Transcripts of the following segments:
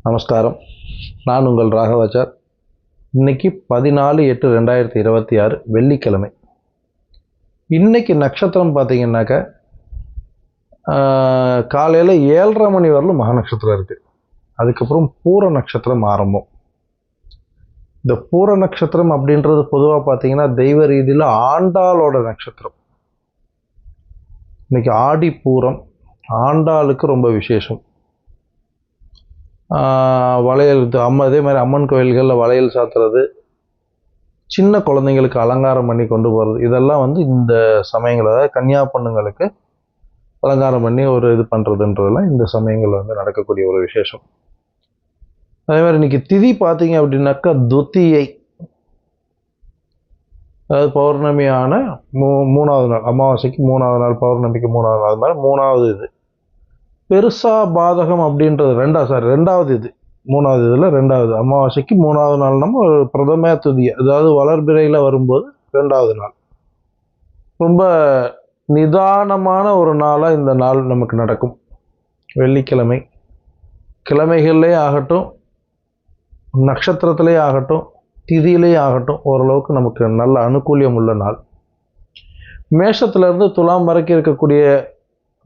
நமஸ்காரம். நான் உங்கள் ராகவாச்சார். இன்னைக்கு 14/8/2026 வெள்ளிக்கிழமை. இன்னைக்கு நட்சத்திரம் பார்த்தீங்கன்னாக்க காலையில் 7:30 மணி வரலும் மகா நட்சத்திரம் இருக்குது. அதுக்கப்புறம் பூர நட்சத்திரம் ஆரம்பம். இந்த பூர நட்சத்திரம் அப்படின்றது பொதுவாக பார்த்தீங்கன்னா தெய்வ ரீதியில் ஆண்டாளோட நட்சத்திரம். இன்னைக்கு ஆடி பூரம் ஆண்டாளுக்கு ரொம்ப விசேஷம். வளையல் அதே மாதிரி அம்மன் கோயில்களில் வளையல் சாத்துறது, சின்ன குழந்தைங்களுக்கு அலங்காரம் பண்ணி கொண்டு போகிறது, இதெல்லாம் இந்த சமயங்கள், அதாவது கன்னியா பொண்ணுங்களுக்கு அலங்காரம் பண்ணி ஒரு இது பண்ணுறதுன்றதெல்லாம் இந்த சமயங்கள் நடக்கக்கூடிய ஒரு விசேஷம். அதே மாதிரி இன்னைக்கு திதி பார்த்தீங்க அப்படின்னாக்கா துத்தியை, அதாவது பௌர்ணமியான மூணாவது நாள், அமாவாசைக்கு 3வது நாள், பௌர்ணமிக்கு 3வது நாள், அது மாதிரி 3வது இது. பெருசா பாதகம் அப்படின்றது ரெண்டாவது இது, 3வது இதில் 2வது அமாவாசைக்கு 3வது நாள் நம்ம பிரதம துதியை, அதாவது வளர்பிறையில் வரும்போது 2வது நாள். ரொம்ப நிதானமான ஒரு நாளாக இந்த நாள் நமக்கு நடக்கும். வெள்ளிக்கிழமை கிழமைகள்லே ஆகட்டும், நட்சத்திரத்திலே ஆகட்டும், திதியிலே ஆகட்டும், ஓரளவுக்கு நமக்கு நல்ல அனுகூலியம் உள்ள நாள். மேஷத்திலிருந்து துலாம் வரைக்கும் இருக்கக்கூடிய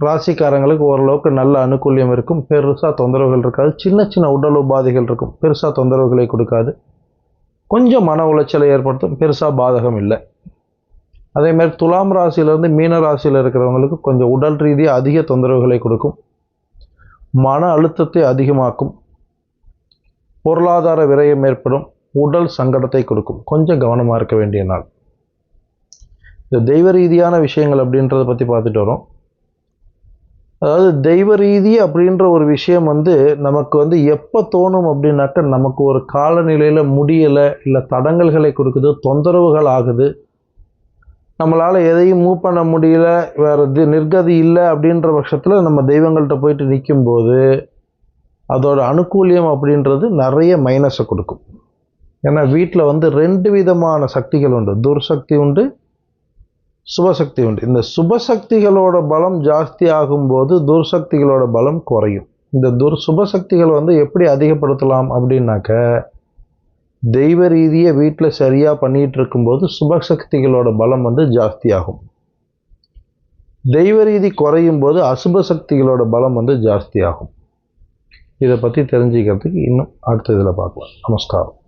ராசிக்காரங்களுக்கு ஓரளவுக்கு நல்ல அனுகூலியம் இருக்கும். பெருசாக தொந்தரவுகள் இருக்காது. சின்ன சின்ன உடல் உபாதைகள் இருக்கும், பெருசாக தொந்தரவுகளை கொடுக்காது. கொஞ்சம் மன உளைச்சலை ஏற்படுத்தும், பெருசாக பாதகம் இல்லை. அதேமாதிரி துலாம் ராசியிலேருந்து மீன ராசியில் இருக்கிறவங்களுக்கு கொஞ்சம் உடல் ரீதியாக அதிக தொந்தரவுகளை கொடுக்கும், மன அழுத்தத்தை அதிகமாக்கும், பொருளாதார விரயம் ஏற்படும், உடல் சங்கடத்தை கொடுக்கும். கொஞ்சம் கவனமாக இருக்க வேண்டிய நாள். இந்த தெய்வ ரீதியான விஷயங்கள் அப்படின்றத பற்றி பார்த்துட்டு வரோம். அதாவது தெய்வ ரீதி அப்படின்ற ஒரு விஷயம் நமக்கு எப்போ தோணும் அப்படின்னாக்க, நமக்கு ஒரு காலநிலையில் முடியலை, இல்லை தடங்கல்களை கொடுக்குது, தொந்தரவுகள் ஆகுது, நம்மளால் எதையும் மூவ் பண்ண முடியல, வேறு நிர்கதி இல்லை அப்படின்ற பட்சத்தில் நம்ம தெய்வங்கள்கிட்ட போயிட்டு நிற்கும்போது அதோட அனுகூலியம் அப்படின்றது நிறைய மைனஸை கொடுக்கும். ஏன்னா வீட்டில் 2 விதமான சக்திகள் உண்டு. துர்சக்தி உண்டு, சுபசக்தி உண்டு. இந்த சுபசக்திகளோட பலம் ஜாஸ்தி ஆகும்போது துர்சக்திகளோட பலம் குறையும். இந்த சுபசக்திகள் எப்படி அதிகப்படுத்தலாம் அப்படின்னாக்க, தெய்வ ரீதியை வீட்டில் சரியாக பண்ணிகிட்டு இருக்கும்போது சுபசக்திகளோட பலம் ஜாஸ்தி ஆகும். தெய்வ ரீதி குறையும் போது அசுப சக்திகளோட பலம் ஜாஸ்தி ஆகும். இதை பற்றி தெரிஞ்சுக்கிறதுக்கு இன்னும் அடுத்த இதில் பார்க்கலாம். நமஸ்காரம்.